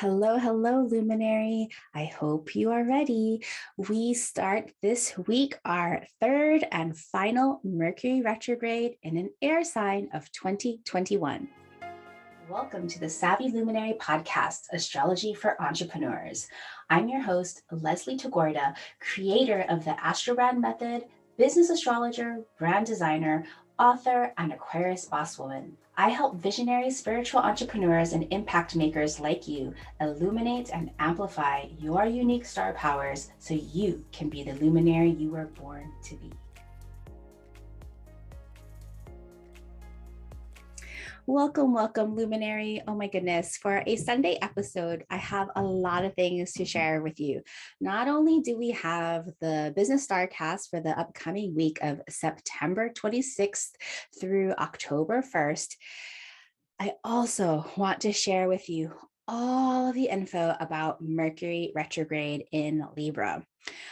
Hello, hello, Luminary. I hope you are ready. We start this week our third and final Mercury retrograde in an air sign of 2021. Welcome to the Savvy Luminary podcast, Astrology for Entrepreneurs. I'm your host, Leslie Tagorda, creator of the Astrobrand Method, business astrologer, brand designer, author, and Aquarius boss woman. I help visionary spiritual entrepreneurs and impact makers like you illuminate and amplify your unique star powers so you can be the luminary you were born to be. Welcome, Luminary. Oh my goodness. For a Sunday episode, I have a lot of things to share with you. Not only do we have the Business StarCast for the upcoming week of September 26th through October 1st, I also want to share with you all of the info about Mercury retrograde in Libra.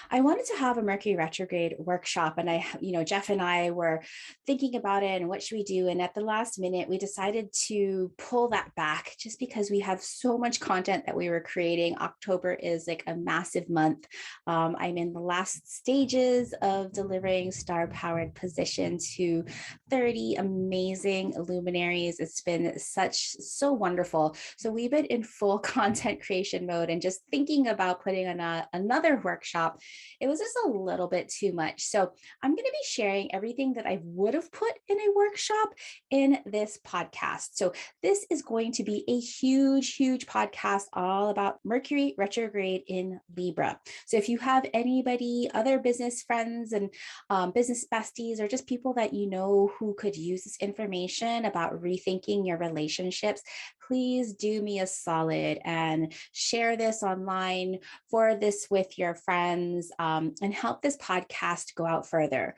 I wanted to have a Mercury retrograde workshop, and Jeff and I were thinking about it and what should we do? And at the last minute, we decided to pull that back just because we have so much content that we were creating. October is like a massive month. I'm in the last stages of delivering star powered position to 30 amazing luminaries. It's been so wonderful. So we've been in full content creation mode and just thinking about putting on another workshop. It was just a little bit too much. So I'm going to be sharing everything that I would have put in a workshop in this podcast. So this is going to be a huge, huge podcast all about Mercury retrograde in Libra. So if you have anybody, other business friends and business besties, or just people that you know who could use this information about rethinking your relationships, please do me a solid and share this online, forward this with your friends, and help this podcast go out further.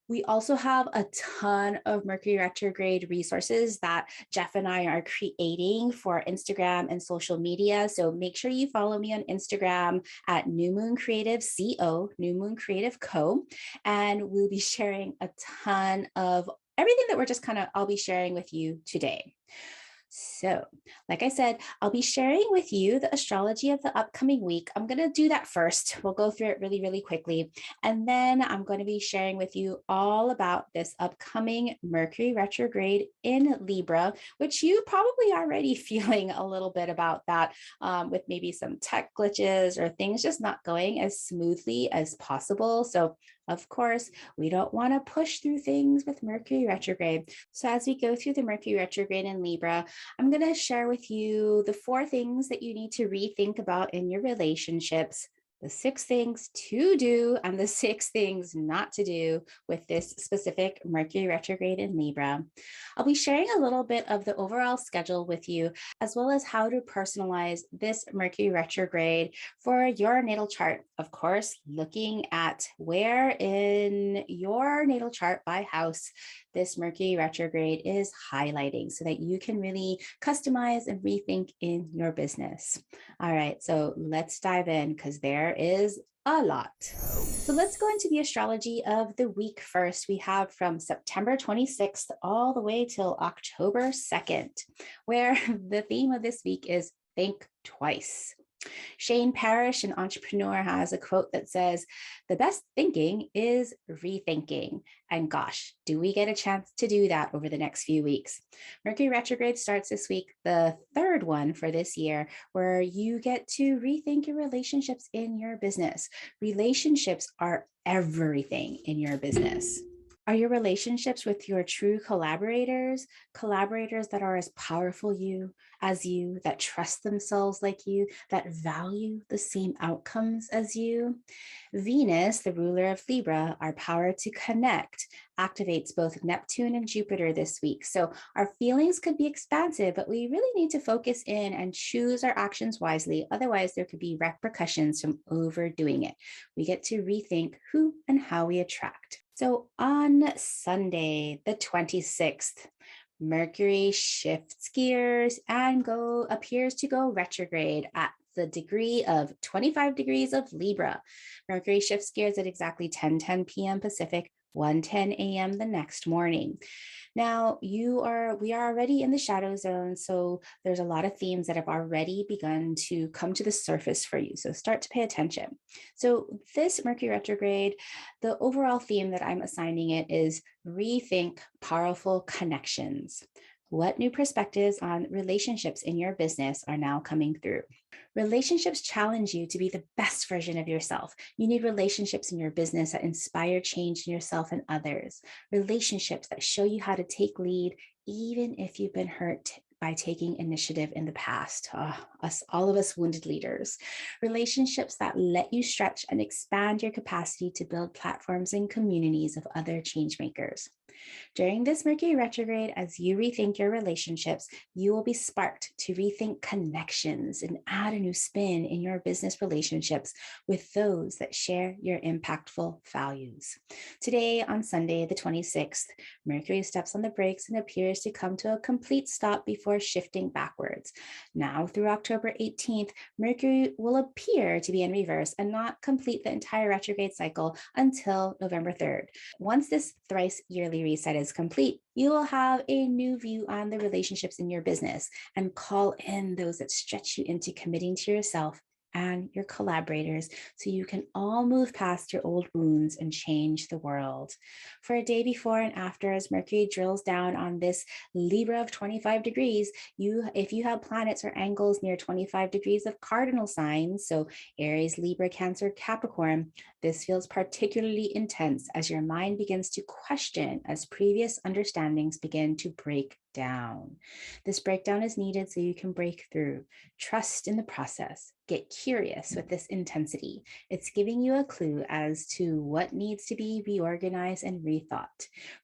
We also have a ton of Mercury retrograde resources that Jeff and I are creating for Instagram and social media. So make sure you follow me on Instagram at New Moon Creative Co, New Moon Creative Co. And we'll be sharing a ton of everything that I'll be sharing with you today. So, like I said, I'll be sharing with you the astrology of the upcoming week. I'm going to do that first. We'll go through it really, really quickly. And then I'm going to be sharing with you all about this upcoming Mercury retrograde in Libra, which you probably already feeling a little bit about that with maybe some tech glitches or things just not going as smoothly as possible. So of course, we don't want to push through things with Mercury retrograde. So as we go through the Mercury retrograde in Libra, I'm going to share with you the 4 things that you need to rethink about in your relationships, the 6 things to do, and the 6 things not to do with this specific Mercury retrograde in Libra. I'll be sharing a little bit of the overall schedule with you, as well as how to personalize this Mercury retrograde for your natal chart. Of course, looking at where in your natal chart by house this Mercury retrograde is highlighting so that you can really customize and rethink in your business. All right, so let's dive in because there is a lot. So let's go into the astrology of the week first. We have from September 26th all the way till October 2nd, where the theme of this week is think twice. Shane Parrish, an entrepreneur, has a quote that says, "The best thinking is rethinking." And gosh, do we get a chance to do that over the next few weeks? Mercury retrograde starts this week, the 3rd one for this year, where you get to rethink your relationships in your business. Relationships are everything in your business. Are your relationships with your true collaborators that are as powerful as you, that trust themselves like you, that value the same outcomes as you? Venus, the ruler of Libra, our power to connect, activates both Neptune and Jupiter this week. So our feelings could be expansive, but we really need to focus in and choose our actions wisely. Otherwise, there could be repercussions from overdoing it. We get to rethink who and how we attract. So on Sunday, the 26th, Mercury shifts gears and appears to go retrograde at the degree of 25 degrees of Libra. Mercury shifts gears at exactly 10:10 p.m. Pacific, 1:10 a.m. the next morning. Now, we are already in the shadow zone, so there's a lot of themes that have already begun to come to the surface for you. So start to pay attention. So this Mercury retrograde, the overall theme that I'm assigning it is rethink powerful connections. What new perspectives on relationships in your business are now coming through? Relationships challenge you to be the best version of yourself. You need relationships in your business that inspire change in yourself and others. Relationships that show you how to take lead, even if you've been hurt by taking initiative in the past. All of us wounded leaders. Relationships that let you stretch and expand your capacity to build platforms and communities of other change makers. During this Mercury retrograde, as you rethink your relationships, you will be sparked to rethink connections and add a new spin in your business relationships with those that share your impactful values. Today, on Sunday, the 26th, Mercury steps on the brakes and appears to come to a complete stop before shifting backwards. Now, through October 18th, Mercury will appear to be in reverse and not complete the entire retrograde cycle until November 3rd. Once this thrice yearly reset is complete, you will have a new view on the relationships in your business and call in those that stretch you into committing to yourself and your collaborators so you can all move past your old wounds and change the world. For a day before and after, as Mercury drills down on this Libra of 25 degrees, if you have planets or angles near 25 degrees of cardinal signs, so Aries, Libra, Cancer, Capricorn, this feels particularly intense as your mind begins to question as previous understandings begin to break down. This breakdown is needed so you can break through. Trust in the process. Get curious with this intensity. It's giving you a clue as to what needs to be reorganized and rethought.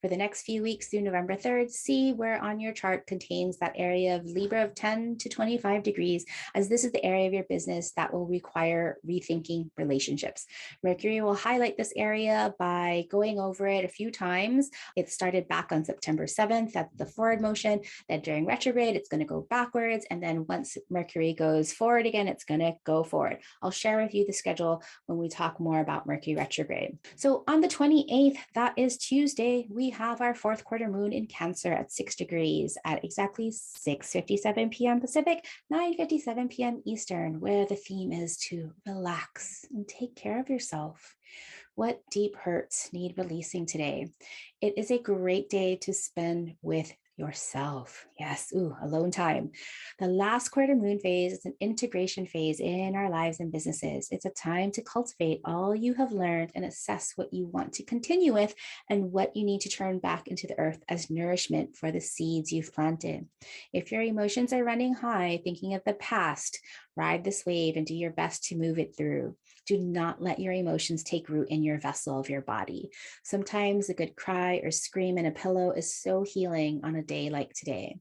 For the next few weeks through November 3rd, see where on your chart contains that area of Libra of 10 to 25 degrees, as this is the area of your business that will require rethinking relationships. Mercury will highlight this area by going over it a few times. It started back on September 7th at the forward motion. Then during retrograde, it's going to go backwards. And then once Mercury goes forward again, it's going to go forward. I'll share with you the schedule when we talk more about Mercury retrograde. So on the 28th, that is Tuesday, we have our fourth quarter moon in Cancer at 6 degrees at exactly 6:57 p.m. Pacific, 9:57 p.m. Eastern, where the theme is to relax and take care of yourself. What deep hurts need releasing today? It is a great day to spend with yourself. Yes, alone time. The last quarter moon phase is an integration phase in our lives and businesses. It's a time to cultivate all you have learned and assess what you want to continue with and what you need to turn back into the earth as nourishment for the seeds you've planted. If your emotions are running high, thinking of the past, ride this wave and do your best to move it through. Do not let your emotions take root in your vessel of your body. Sometimes a good cry or scream in a pillow is so healing on a day like today.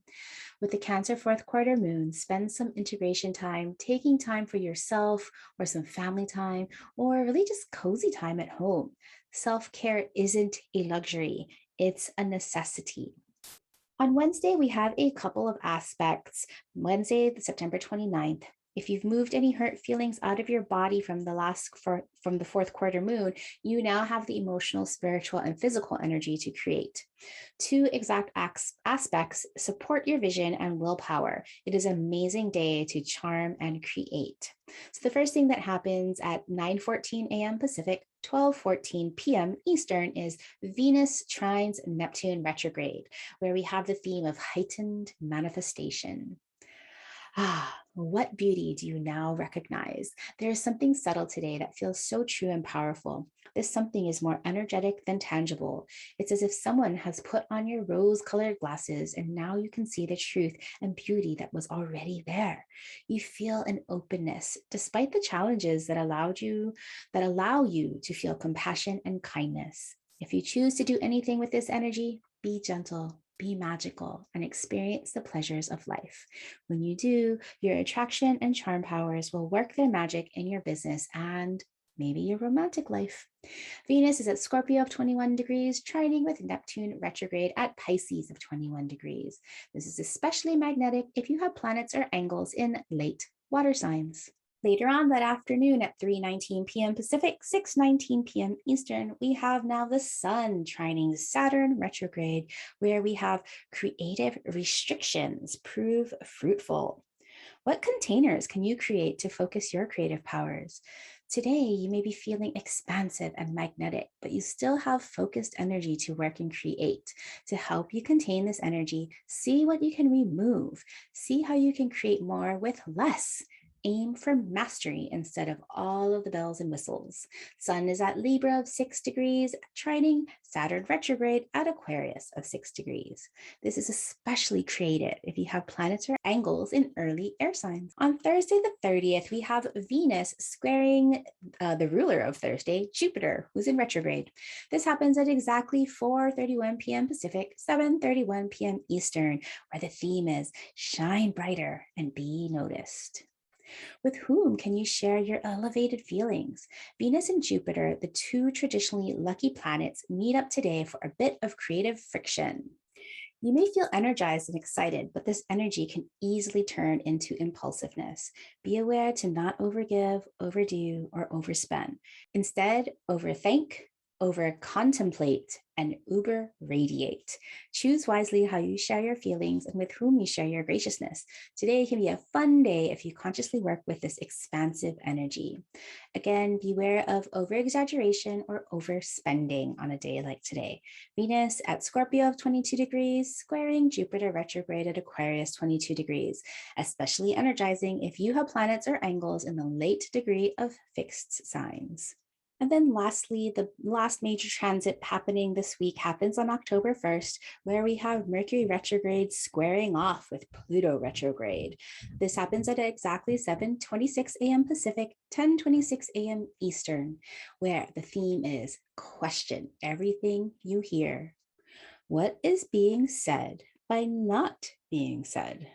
With the Cancer fourth quarter moon, spend some integration time, taking time for yourself or some family time, or really just cozy time at home. Self-care isn't a luxury, it's a necessity. On Wednesday, we have a couple of aspects. Wednesday, September 29th. If you've moved any hurt feelings out of your body from the fourth quarter moon, you now have the emotional, spiritual, and physical energy to create. Two exact aspects support your vision and willpower. It is an amazing day to charm and create. So the first thing that happens at 9:14 a.m. Pacific, 12:14 p.m. Eastern is Venus trines Neptune retrograde, where we have the theme of heightened manifestation. What beauty do you now recognize? There is something subtle today that feels so true and powerful. This something is more energetic than tangible. It's as if someone has put on your rose-colored glasses and now you can see the truth and beauty that was already there. You feel an openness despite the challenges that allow you to feel compassion and kindness. If you choose to do anything with this energy, be gentle, be magical, and experience the pleasures of life. When you do, your attraction and charm powers will work their magic in your business and maybe your romantic life. Venus is at Scorpio of 21 degrees, trining with Neptune retrograde at Pisces of 21 degrees. This is especially magnetic if you have planets or angles in late water signs. Later on that afternoon at 3:19 p.m. Pacific, 6:19 p.m. Eastern, we have now the Sun trining Saturn retrograde, where we have creative restrictions prove fruitful. What containers can you create to focus your creative powers? Today, you may be feeling expansive and magnetic, but you still have focused energy to work and create. To help you contain this energy, see what you can remove. See how you can create more with less. Aim for mastery instead of all of the bells and whistles. Sun is at Libra of 6 degrees, trining Saturn retrograde at Aquarius of 6 degrees. This is especially creative if you have planets or angles in early air signs. On Thursday the 30th, we have Venus squaring the ruler of Thursday, Jupiter, who's in retrograde. This happens at exactly 4:31 p.m. Pacific, 7:31 p.m. Eastern, where the theme is shine brighter and be noticed. With whom can you share your elevated feelings? Venus and Jupiter, the two traditionally lucky planets, meet up today for a bit of creative friction. You may feel energized and excited, but this energy can easily turn into impulsiveness. Be aware to not overgive, overdo, or overspend. Instead, overthink, over contemplate, and uber radiate. Choose wisely how you share your feelings and with whom you share your graciousness. Today can be a fun day if you consciously work with this expansive energy. Again, beware of over-exaggeration or overspending on a day like today. Venus at Scorpio of 22 degrees, squaring Jupiter retrograde at Aquarius 22 degrees, especially energizing if you have planets or angles in the late degree of fixed signs. And then lastly, the last major transit happening this week happens on October 1st, where we have Mercury retrograde squaring off with Pluto retrograde. This happens at exactly 7:26 a.m. Pacific, 10:26 a.m. Eastern, where the theme is question everything you hear. What is being said by not being said?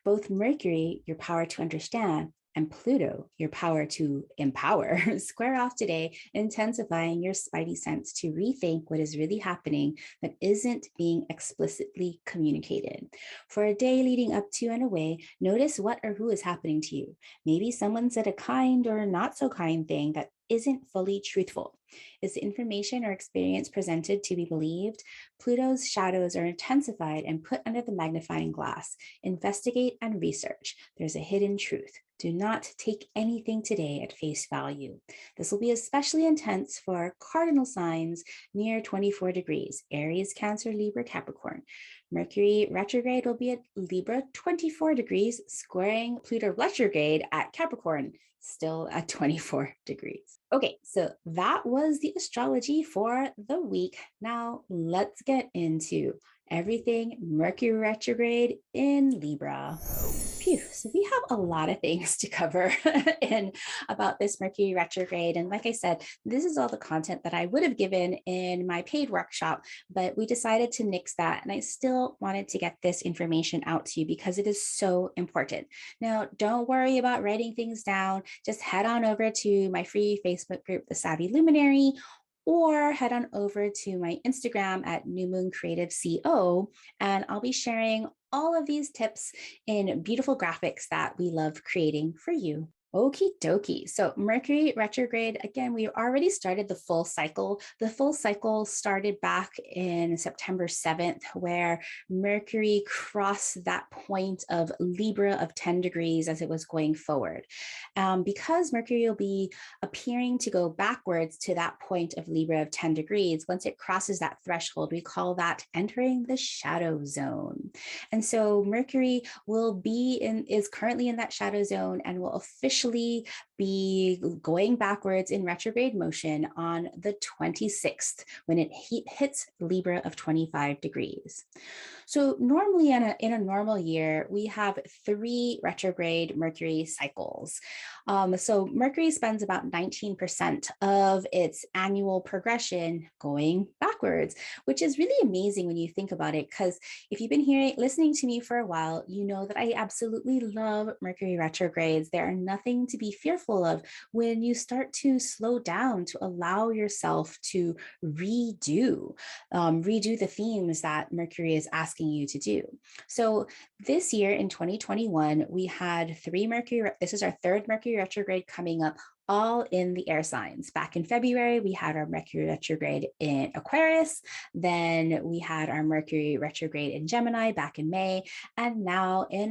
Both Mercury, your power to understand, and Pluto, your power to empower, square off today, intensifying your spidey sense to rethink what is really happening that isn't being explicitly communicated. For a day leading up to and away, notice what or who is happening to you. Maybe someone said a kind or not so kind thing that isn't fully truthful. Is the information or experience presented to be believed? Pluto's shadows are intensified and put under the magnifying glass. Investigate and research. There's a hidden truth. Do not take anything today at face value. This will be especially intense for cardinal signs near 24 degrees, Aries, Cancer, Libra, Capricorn. Mercury retrograde will be at Libra 24 degrees, squaring Pluto retrograde at Capricorn, still at 24 degrees. Okay, so that was the astrology for the week. Now let's get into everything Mercury retrograde in Libra. Phew, so we have a lot of things to cover in about this Mercury retrograde. And like I said, this is all the content that I would have given in my paid workshop, but we decided to nix that. And I still wanted to get this information out to you because it is so important. Now, don't worry about writing things down. Just head on over to my free Facebook group, The Savvy Luminary, or head on over to my Instagram at New Moon Creative CO, and I'll be sharing all of these tips in beautiful graphics that we love creating for you. Okie dokie. So Mercury retrograde, again, we already started the full cycle. The full cycle started back in September 7th, where Mercury crossed that point of Libra of 10 degrees as it was going forward. Because Mercury will be appearing to go backwards to that point of Libra of 10 degrees, once it crosses that threshold, we call that entering the shadow zone. And so Mercury is currently in that shadow zone and will officially be going backwards in retrograde motion on the 26th when it hits Libra of 25 degrees. So normally in a normal year, we have 3 retrograde Mercury cycles. So Mercury spends about 19% of its annual progression going backwards, which is really amazing when you think about it, because if you've been listening to me for a while, you know that I absolutely love Mercury retrogrades. There are nothing to be fearful powerful of when you start to slow down to allow yourself to redo the themes that Mercury is asking you to do. So this year in 2021, we had this is our third Mercury retrograde coming up, all in the air signs. Back in February, we had our Mercury retrograde in Aquarius. Then we had our Mercury retrograde in Gemini back in May. And now in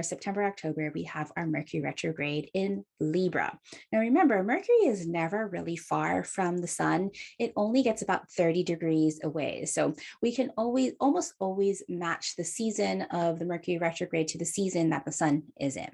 September, October, we have our Mercury retrograde in Libra. Now remember, Mercury is never really far from the sun. It only gets about 30 degrees away. So we can almost always match the season of the Mercury retrograde to the season that the sun is in.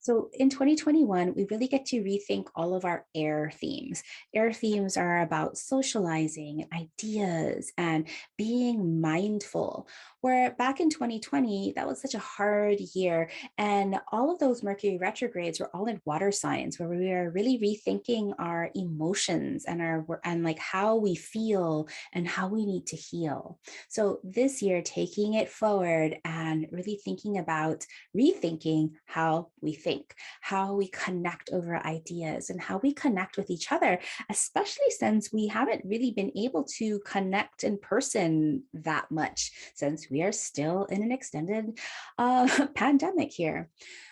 So in 2021, we really get to rethink all of our air themes. Air themes are about socializing, ideas, and being mindful. Where back in 2020, that was such a hard year. And all of those Mercury retrogrades were all in water signs, where we are really rethinking our emotions and like how we feel and how we need to heal. So this year, taking it forward and really thinking about rethinking how we think, how we connect over ideas, and how we connect with each other, especially since we haven't really been able to connect in person that much since we are still in an extended pandemic here.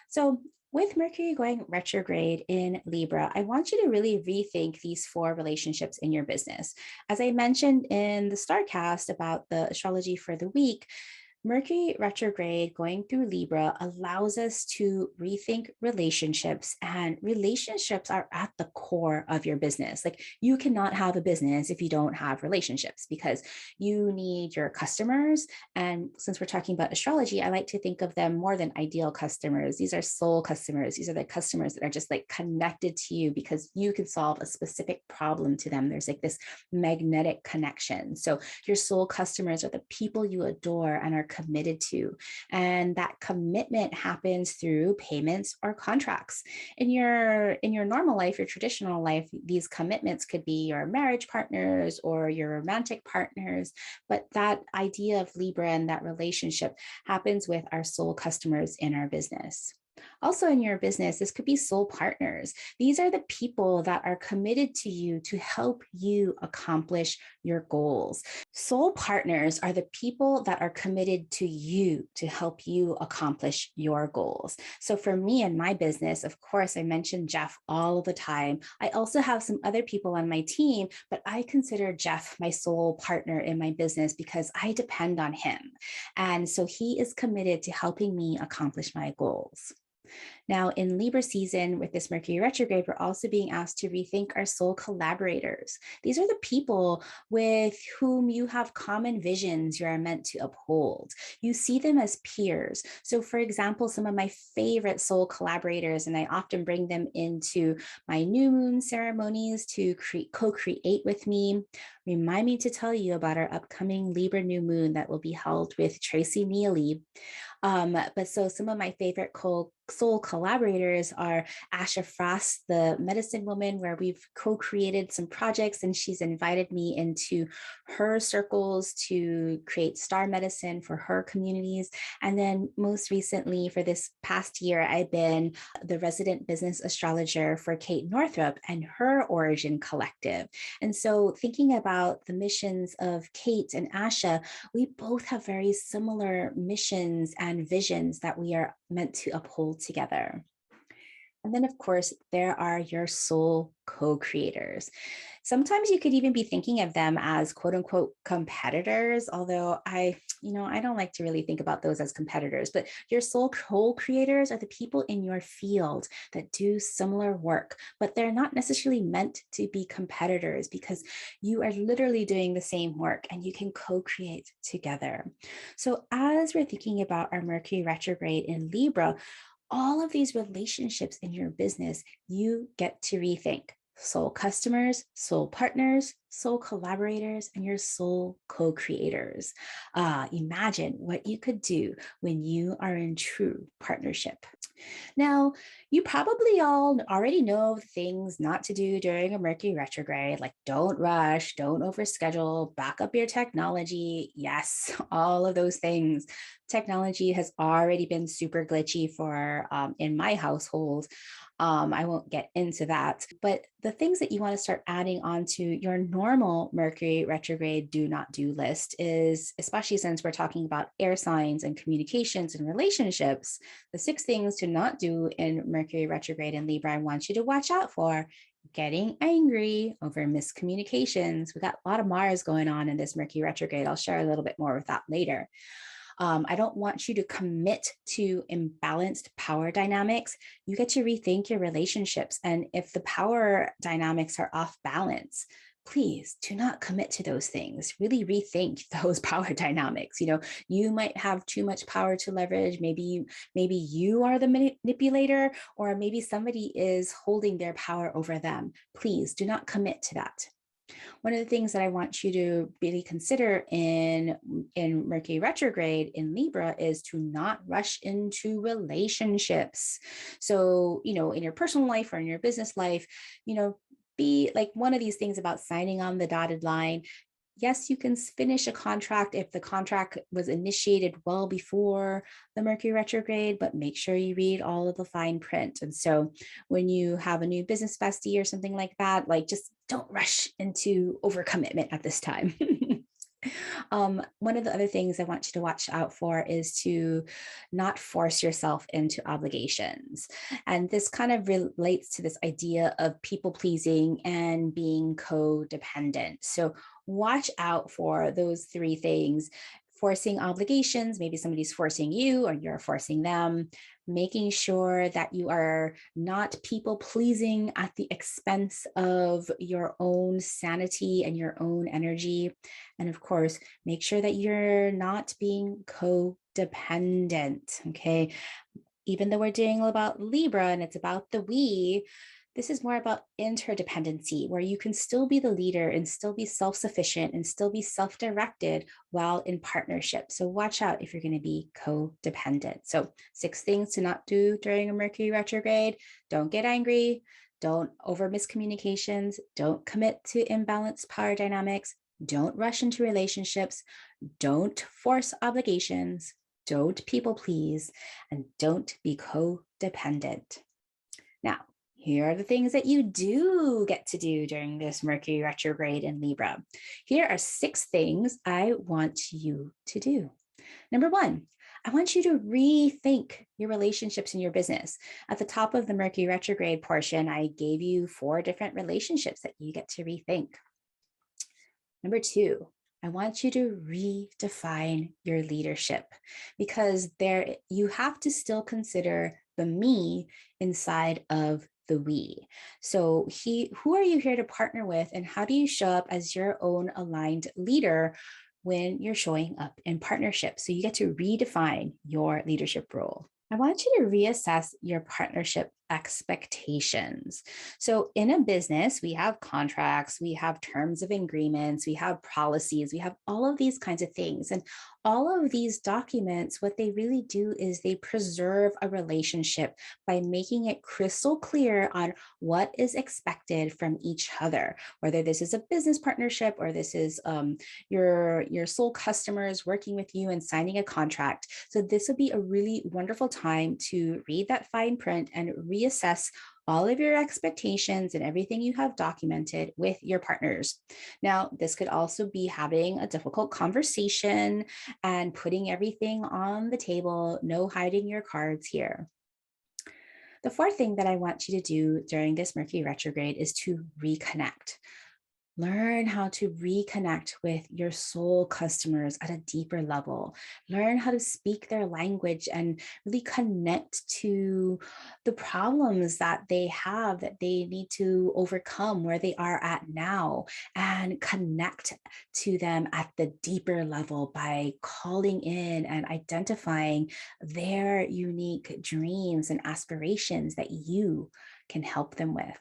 So with Mercury going retrograde in Libra, I want you to really rethink these 4 relationships in your business. As I mentioned in the StarCast about the astrology for the week, Mercury retrograde going through Libra allows us to rethink relationships, and relationships are at the core of your business. Like, you cannot have a business if you don't have relationships, because you need your customers. And since we're talking about astrology, I like to think of them more than ideal customers. These are soul customers. These are the customers that are just like connected to you because you can solve a specific problem to them. There's like this magnetic connection. So your soul customers are the people you adore and are committed to. And that commitment happens through payments or contracts. In your normal life, your traditional life, these commitments could be your marriage partners or your romantic partners. But that idea of Libra and that relationship happens with our soul customers in our business. Also in your business, this could be soul partners. These are the people that are committed to you to help you accomplish your goals. Soul partners are the people that are committed to you to help you accomplish your goals. So for me and my business, of course, I mention Jeff all the time. I also have some other people on my team, but I consider Jeff my soul partner in my business because I depend on him. And so he is committed to helping me accomplish my goals. Now, in Libra season, with this Mercury retrograde, we're also being asked to rethink our soul collaborators. These are the people with whom you have common visions you are meant to uphold. You see them as peers. So, for example, some of my favorite soul collaborators, and I often bring them into my new moon ceremonies to co-create with me. Remind me to tell you about our upcoming Libra new moon that will be held with Tracy Neely. But so some of my favorite soul collaborators are Asha Frost, the medicine woman, where we've co-created some projects, and she's invited me into her circles to create star medicine for her communities. And then most recently, for this past year, I've been the resident business astrologer for Kate Northrup and her Origin Collective. And so thinking about the missions of Kate and Asha, we both have very similar missions and visions that we are meant to uphold together. And then, of course, there are your soul co-creators. Sometimes you could even be thinking of them as quote unquote competitors, although I don't like to really think about those as competitors, but your soul co-creators are the people in your field that do similar work, but they're not necessarily meant to be competitors because you are literally doing the same work and you can co-create together. So as we're thinking about our Mercury retrograde in Libra, all of these relationships in your business, you get to rethink. Soul customers, soul partners, soul collaborators, and your soul co-creators. Imagine what you could do when you are in true partnership. Now, you probably all already know things not to do during a Mercury retrograde, like don't rush, don't overschedule, back up your technology. Yes, all of those things. Technology has already been super glitchy for in my household. I won't get into that, but the things that you want to start adding onto your normal Mercury retrograde do not do list is, especially since we're talking about air signs and communications and relationships, the 6 things to not do in Mercury retrograde in Libra I want you to watch out for: getting angry over miscommunications. We got a lot of Mars going on in this Mercury retrograde. I'll share a little bit more of that later. I don't want you to commit to imbalanced power dynamics. You get to rethink your relationships. And if the power dynamics are off balance, please do not commit to those things. Really rethink those power dynamics. You might have too much power to leverage. Maybe you are the manipulator, or maybe somebody is holding their power over them. Please do not commit to that. One of the things that I want you to really consider in Mercury retrograde in Libra is to not rush into relationships. So, in your personal life or in your business life, be like one of these things about signing on the dotted line. Yes, you can finish a contract if the contract was initiated well before the Mercury retrograde, but make sure you read all of the fine print. And so when you have a new business bestie or something like that, like just don't rush into overcommitment at this time. One of the other things I want you to watch out for is to not force yourself into obligations. And this kind of relates to this idea of people pleasing and being codependent. So watch out for those 3 things: forcing obligations. Maybe somebody's forcing you or you're forcing them. Making sure that you are not people pleasing at the expense of your own sanity and your own energy. And of course, make sure that you're not being codependent. Okay. Even though we're doing about Libra and it's about the we, this is more about interdependency, where you can still be the leader and still be self-sufficient and still be self-directed while in partnership. So watch out if you're going to be codependent. So 6 things to not do during a Mercury retrograde: don't get angry, don't over miscommunications, don't commit to imbalanced power dynamics, don't rush into relationships, don't force obligations, don't people please, and don't be codependent. Now, here are the things that you do get to do during this Mercury retrograde in Libra. Here are 6 things I want you to do. Number 1, I want you to rethink your relationships in your business. At the top of the Mercury retrograde portion, I gave you 4 different relationships that you get to rethink. Number 2, I want you to redefine your leadership, because you have to still consider the me inside of the we. So who are you here to partner with, and how do you show up as your own aligned leader when you're showing up in partnership? So you get to redefine your leadership role. I want you to reassess your partnership expectations. So in a business, we have contracts, we have terms of agreements, we have policies, we have all of these kinds of things. And all of these documents, what they really do is they preserve a relationship by making it crystal clear on what is expected from each other, whether this is a business partnership or this is your sole customers working with you and signing a contract. So this would be a really wonderful time to read that fine print and reassess all of your expectations and everything you have documented with your partners. Now, this could also be having a difficult conversation and putting everything on the table, no hiding your cards here. The 4th thing that I want you to do during this Mercury retrograde is to reconnect. Learn how to reconnect with your soul customers at a deeper level. Learn how to speak their language and really connect to the problems that they have that they need to overcome where they are at now, and connect to them at the deeper level by calling in and identifying their unique dreams and aspirations that you can help them with.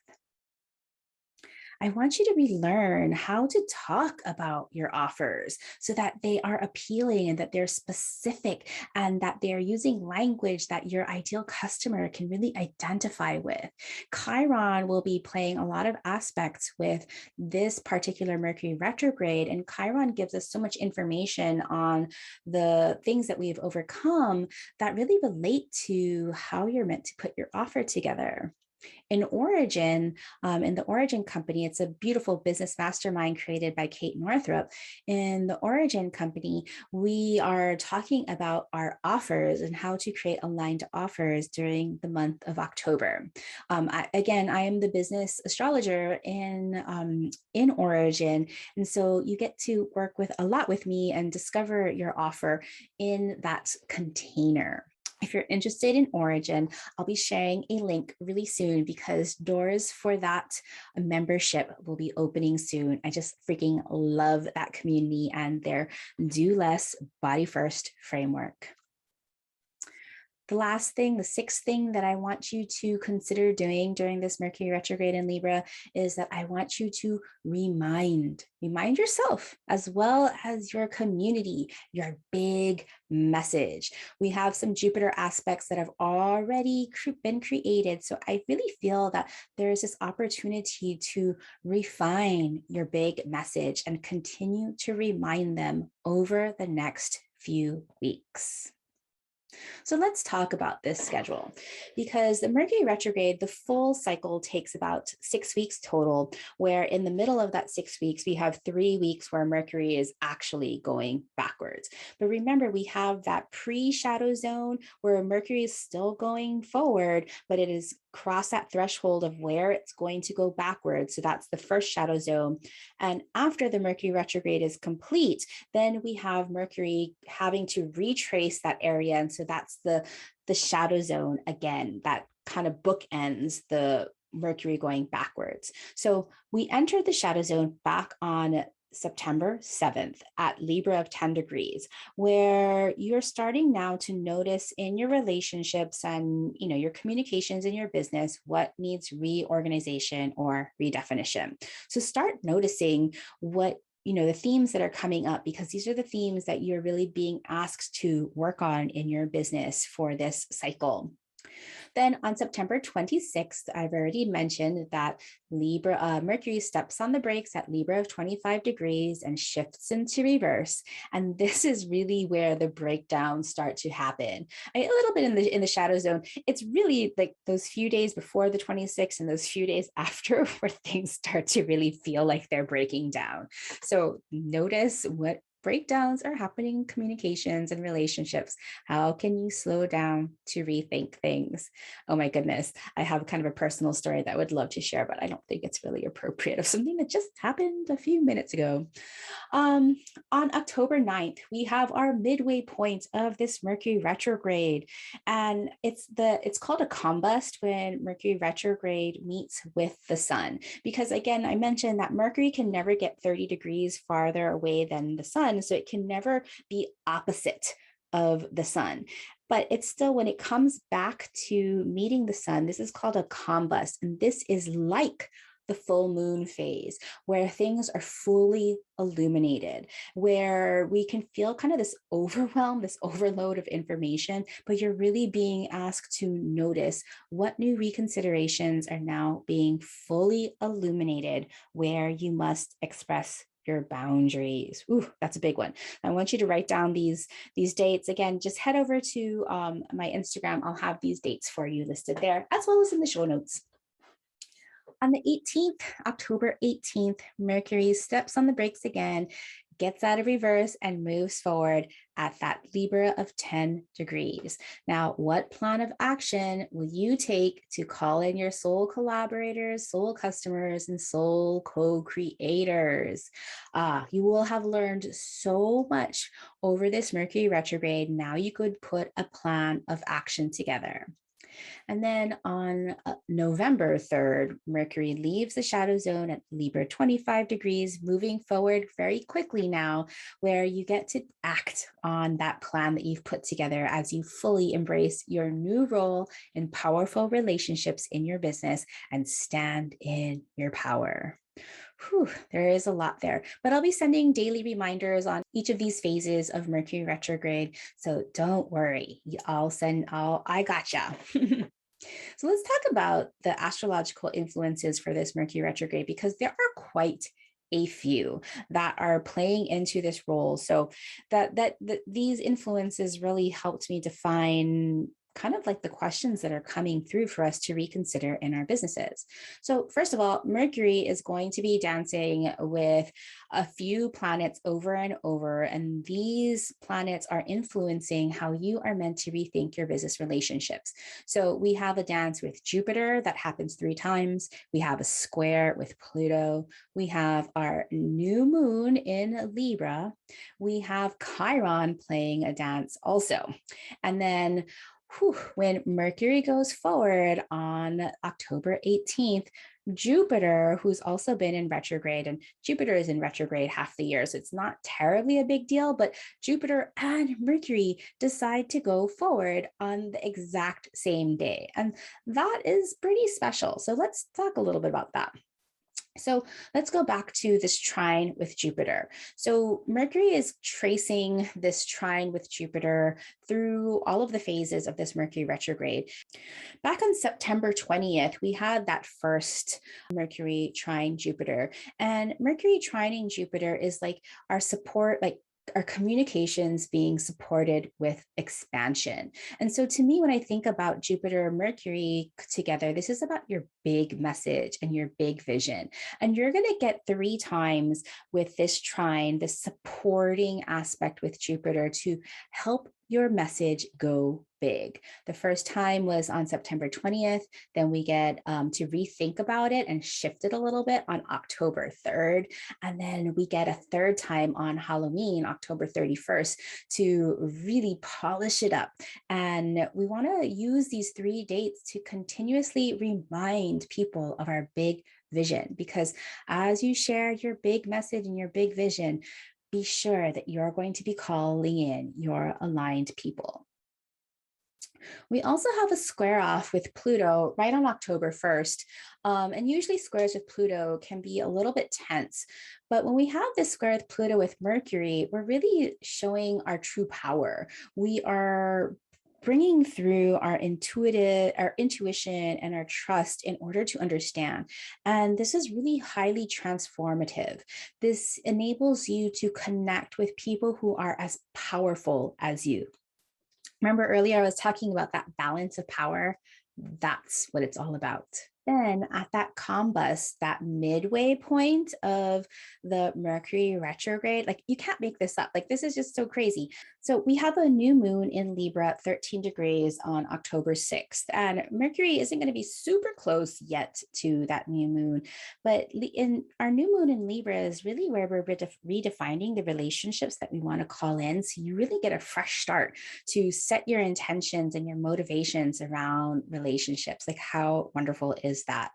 I want you to relearn how to talk about your offers so that they are appealing and that they're specific and that they're using language that your ideal customer can really identify with. Chiron will be playing a lot of aspects with this particular Mercury retrograde, and Chiron gives us so much information on the things that we've overcome that really relate to how you're meant to put your offer together. In Origin, in the Origin Company, it's a beautiful business mastermind created by Kate Northrup. In the Origin Company, we are talking about our offers and how to create aligned offers during the month of October. I am the business astrologer in Origin, and so you get to work with a lot with me and discover your offer in that container. If you're interested in Origin, I'll be sharing a link really soon because doors for that membership will be opening soon. I just freaking love that community and their do less, body first framework. The last thing, the sixth thing that I want you to consider doing during this Mercury retrograde in Libra is that I want you to remind yourself as well as your community, your big message. We have some Jupiter aspects that have already been created. So I really feel that there is this opportunity to refine your big message and continue to remind them over the next few weeks. So let's talk about this schedule because the Mercury retrograde, the full cycle takes about 6 weeks total, where in the middle of that 6 weeks, we have 3 weeks where Mercury is actually going backwards. But remember, we have that pre-shadow zone where Mercury is still going forward, but it is cross that threshold of where it's going to go backwards. So that's the first shadow zone. And after the Mercury retrograde is complete, then we have Mercury having to retrace that area. And so that's the shadow zone again, that kind of bookends the Mercury going backwards. So we entered the shadow zone back on September 7th at Libra of 10 degrees, where you're starting now to notice in your relationships and your communications in your business what needs reorganization or redefinition. So start noticing what the themes that are coming up, because these are the themes that you're really being asked to work on in your business for this cycle. Then on September 26th, I've already mentioned that Mercury steps on the brakes at Libra of 25 degrees and shifts into reverse. And this is really where the breakdowns start to happen. A little bit in the shadow zone. It's really like those few days before the 26th and those few days after where things start to really feel like they're breaking down. So notice what breakdowns are happening in communications and relationships. How can you slow down to rethink things? Oh my goodness. I have kind of a personal story that I would love to share, but I don't think it's really appropriate of something that just happened a few minutes ago. On October 9th, we have our midway point of this Mercury retrograde. And it's called a combust when Mercury retrograde meets with the sun. Because again, I mentioned that Mercury can never get 30 degrees farther away than the sun. So it can never be opposite of the sun. But it's still, when it comes back to meeting the sun, this is called a combust. And this is like the full moon phase, where things are fully illuminated, where we can feel kind of this overwhelm, this overload of information, but you're really being asked to notice what new reconsiderations are now being fully illuminated, where you must express your boundaries. Ooh, that's a big one. I want you to write down these dates. Again, just head over to my Instagram. I'll have these dates for you listed there, as well as in the show notes. On the 18th, October 18th, Mercury steps on the brakes again, gets out of reverse and moves forward at that Libra of 10 degrees. Now, what plan of action will you take to call in your soul collaborators, soul customers, and soul co-creators? You will have learned so much over this Mercury retrograde. Now you could put a plan of action together. And then on November 3rd, Mercury leaves the shadow zone at Libra 25 degrees, moving forward very quickly now, where you get to act on that plan that you've put together as you fully embrace your new role in powerful relationships in your business and stand in your power. Whew, there is a lot there, but I'll be sending daily reminders on each of these phases of Mercury retrograde. So don't worry, I gotcha. So let's talk about the astrological influences for this Mercury retrograde, because there are quite a few that are playing into this role. So that these influences really helped me define kind of like the questions that are coming through for us to reconsider in our businesses. So first of all, Mercury is going to be dancing with a few planets over and over, and these planets are influencing how you are meant to rethink your business relationships. So we have a dance with Jupiter that happens 3 times. We have a square with Pluto. We have our new moon in Libra. We have Chiron playing a dance also. And then when Mercury goes forward on October 18th, Jupiter, who's also been in retrograde, and Jupiter is in retrograde half the year, so it's not terribly a big deal, but Jupiter and Mercury decide to go forward on the exact same day. And that is pretty special. So let's talk a little bit about that. So let's go back to this trine with Jupiter. So Mercury is tracing this trine with Jupiter through all of the phases of this Mercury retrograde. Back on September 20th, we had that first Mercury trine Jupiter. And Mercury trining Jupiter is like our support, like our communications being supported with expansion. And so to me, when I think about Jupiter and Mercury together, this is about your big message and your big vision. And you're going to get 3 times with this trine, this supporting aspect with Jupiter to help your message go big. The first time was on September 20th. Then we get to rethink about it and shift it a little bit on October 3rd. And then we get a 3rd time on Halloween, October 31st, to really polish it up. And we want to use these 3 dates to continuously remind people of our big vision, because as you share your big message and your big vision, be sure that you're going to be calling in your aligned people. We also have a square off with Pluto right on October 1st. And usually squares with Pluto can be a little bit tense. But when we have this square with Pluto with Mercury, we're really showing our true power. We are bringing through our intuition and our trust in order to understand. And this is really highly transformative. This enables you to connect with people who are as powerful as you. Remember earlier, I was talking about that balance of power. That's what it's all about. Then at that combust, that midway point of the Mercury retrograde, like you can't make this up. Like this is just so crazy. So we have a new moon in Libra at 13 degrees on October 6th. And Mercury isn't going to be super close yet to that new moon. But in our new moon in Libra is really where we're redefining the relationships that we want to call in. So you really get a fresh start to set your intentions and your motivations around relationships. Like how wonderful is that?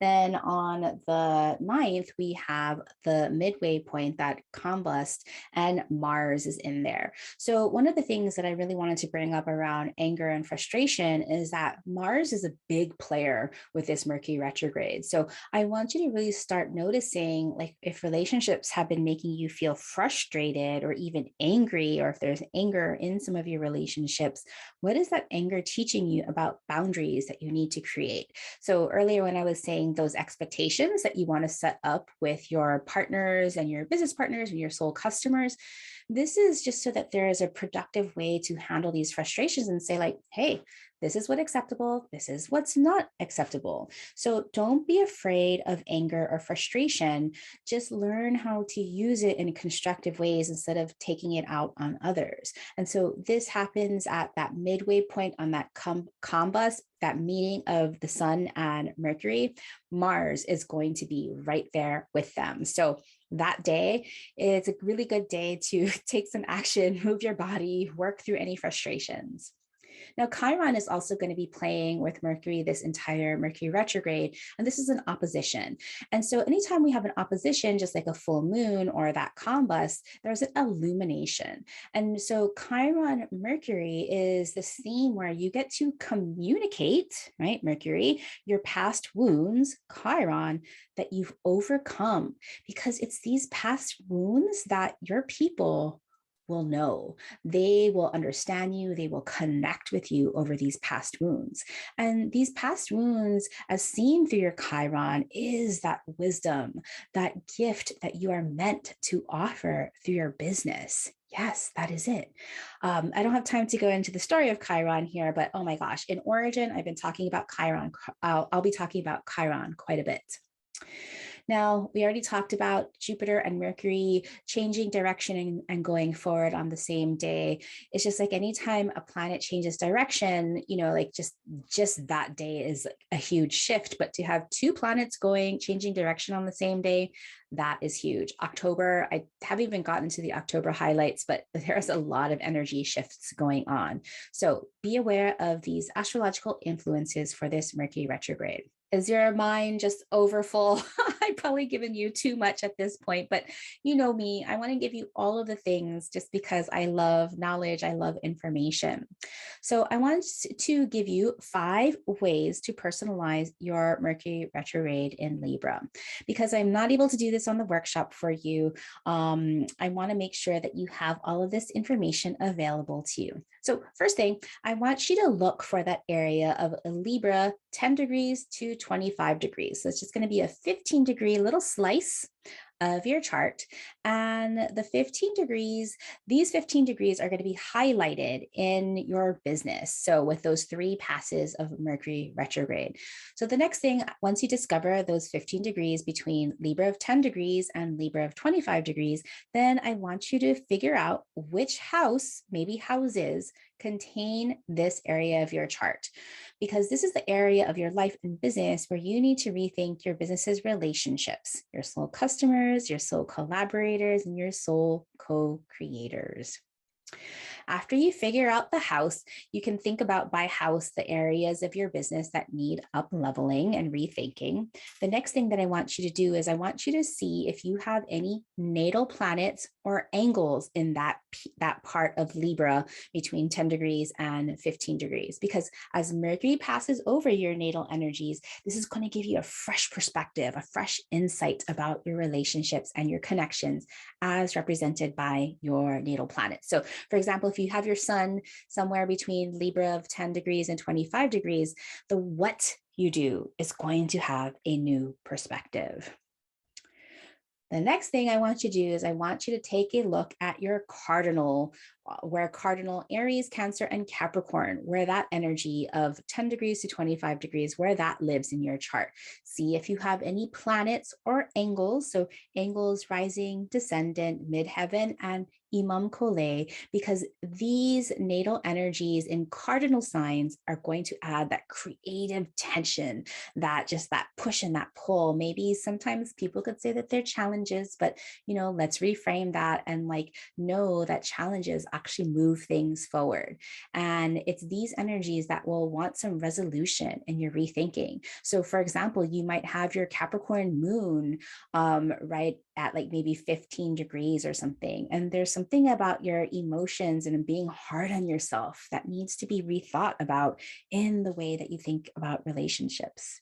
Then on the 9th, we have the midway point, that combust, and Mars is in there. So one of the things that I really wanted to bring up around anger and frustration is that Mars is a big player with this Mercury retrograde. So I want you to really start noticing, like if relationships have been making you feel frustrated or even angry, or if there's anger in some of your relationships, what is that anger teaching you about boundaries that you need to create? So earlier when I was saying those expectations that you want to set up with your partners and your business partners and your soul customers, this is just so that there is a productive way to handle these frustrations and say like, hey, this is what's acceptable. This is what's not acceptable. So don't be afraid of anger or frustration. Just learn how to use it in constructive ways instead of taking it out on others. And so this happens at that midway point on that combust, that meeting of the sun and Mercury. Mars is going to be right there with them. So that day, it's a really good day to take some action, move your body, work through any frustrations. Now, Chiron is also going to be playing with Mercury this entire Mercury retrograde, and this is an opposition. And so anytime we have an opposition, just like a full moon or that combust, there's an illumination. And so Chiron Mercury is this theme where you get to communicate, right, Mercury, your past wounds, Chiron, that you've overcome, because it's these past wounds that your people will know. They will understand you. They will connect with you over these past wounds. And these past wounds, as seen through your Chiron, is that wisdom, that gift that you are meant to offer through your business. Yes, that is it. I don't have time to go into the story of Chiron here, but oh my gosh, in Origin, I've been talking about Chiron. I'll be talking about Chiron quite a bit. Now, we already talked about Jupiter and Mercury changing direction and going forward on the same day. It's just like anytime a planet changes direction, like just that day is a huge shift. But to have two planets changing direction on the same day, that is huge. October, I haven't even gotten to the October highlights, but there's a lot of energy shifts going on. So be aware of these astrological influences for this Mercury retrograde. Is your mind just overfull? I've probably given you too much at this point, but you know me, I want to give you all of the things just because I love knowledge, I love information. So I want to give you 5 ways to personalize your Mercury retrograde in Libra. Because I'm not able to do this on the workshop for you, I want to make sure that you have all of this information available to you. So first thing, I want you to look for that area of Libra 10 degrees to 25 degrees. So it's just going to be a 15-degree little slice of your chart. And the 15 degrees, these 15 degrees are going to be highlighted in your business. So with those 3 passes of Mercury retrograde. So the next thing, once you discover those 15 degrees between Libra of 10 degrees and Libra of 25 degrees, then I want you to figure out which house, maybe houses, contain this area of your chart, because this is the area of your life and business where you need to rethink your business's relationships, your soul customers, your soul collaborators, and your soul co-creators. After you figure out the house, you can think about by house the areas of your business that need up leveling and rethinking. The next thing that I want you to do is I want you to see if you have any natal planets or angles in that part of Libra between 10 degrees and 15 degrees. Because as Mercury passes over your natal energies, this is going to give you a fresh perspective, a fresh insight about your relationships and your connections as represented by your natal planets. So for example, if you have your sun somewhere between Libra of 10 degrees and 25 degrees, the what you do is going to have a new perspective. The next thing I want you to do is I want you to take a look at your cardinal, where cardinal Aries, Cancer, and Capricorn, where that energy of 10 degrees to 25 degrees, where that lives in your chart. See if you have any planets or angles. So angles, rising, descendant, midheaven, and Imam Cole, because these natal energies in cardinal signs are going to add that creative tension, that push and that pull. Maybe sometimes people could say that they're challenges, but let's reframe that and know that challenges actually move things forward. And it's these energies that will want some resolution in your rethinking. So for example, you might have your Capricorn moon right at maybe 15 degrees or something. And there's something about your emotions and being hard on yourself that needs to be rethought about in the way that you think about relationships.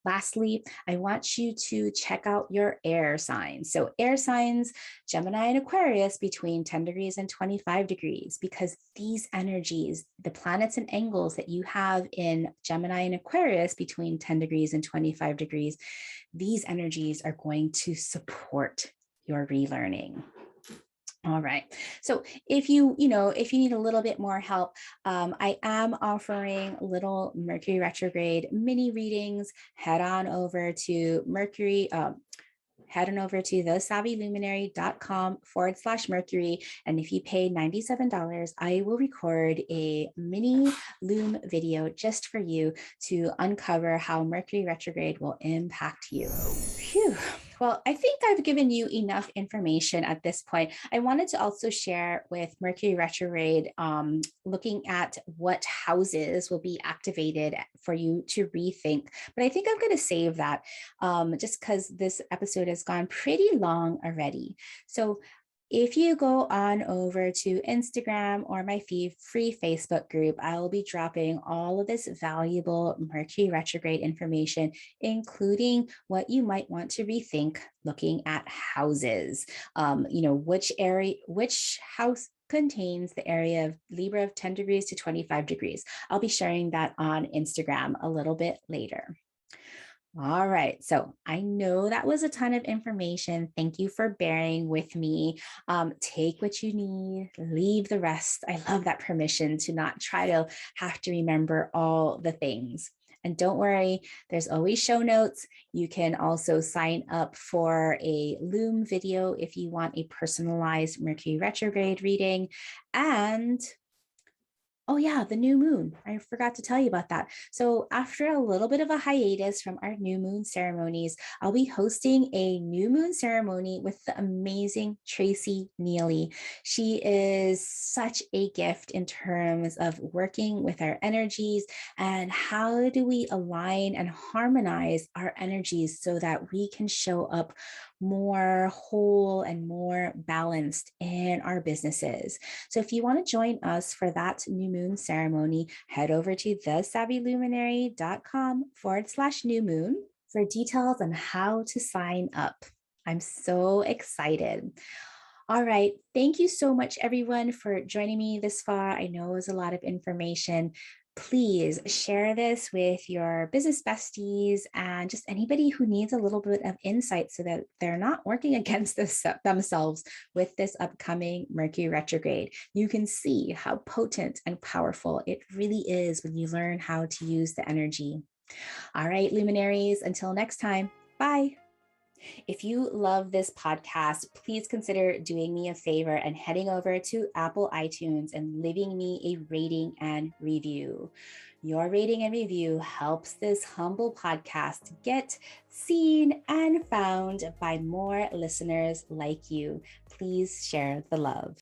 Lastly, I want you to check out your air signs. So air signs, Gemini and Aquarius between 10 degrees and 25 degrees, because these energies, the planets and angles that you have in Gemini and Aquarius between 10 degrees and 25 degrees, these energies are going to support your relearning. All right. So if you need a little bit more help, I am offering little Mercury retrograde mini readings. Head on over to thesavvyluminary.com/Mercury. And if you pay $97, I will record a mini Loom video just for you to uncover how Mercury retrograde will impact you. Phew. Well, I think I've given you enough information at this point. I wanted to also share with Mercury Retrograde, looking at what houses will be activated for you to rethink. But I think I'm going to save that just because this episode has gone pretty long already. So if you go on over to Instagram or my free Facebook group, I will be dropping all of this valuable Mercury retrograde information, including what you might want to rethink looking at houses. Which house contains the area of Libra of 10 degrees to 25 degrees. I'll be sharing that on Instagram a little bit later. All right. So I know that was a ton of information. Thank you for bearing with me. Take what you need, leave the rest. I love that permission to not try to have to remember all the things. And don't worry, there's always show notes. You can also sign up for a Loom video if you want a personalized Mercury retrograde reading. And oh, yeah, the new moon. I forgot to tell you about that. So, after a little bit of a hiatus from our new moon ceremonies, I'll be hosting a new moon ceremony with the amazing Tracy Neely. She is such a gift in terms of working with our energies and how do we align and harmonize our energies so that we can show up more whole and more balanced in our businesses. So if you want to join us for that new moon ceremony, head over to thesavvyluminary.com/new moon for details on how to sign up. I'm so excited. All right. Thank you so much, everyone, for joining me this far. I know it was a lot of information. Please share this with your business besties and just anybody who needs a little bit of insight so that they're not working against themselves with this upcoming Mercury retrograde. You can see how potent and powerful it really is when you learn how to use the energy. All right, luminaries, until next time, bye. If you love this podcast, please consider doing me a favor and heading over to Apple iTunes and leaving me a rating and review. Your rating and review helps this humble podcast get seen and found by more listeners like you. Please share the love.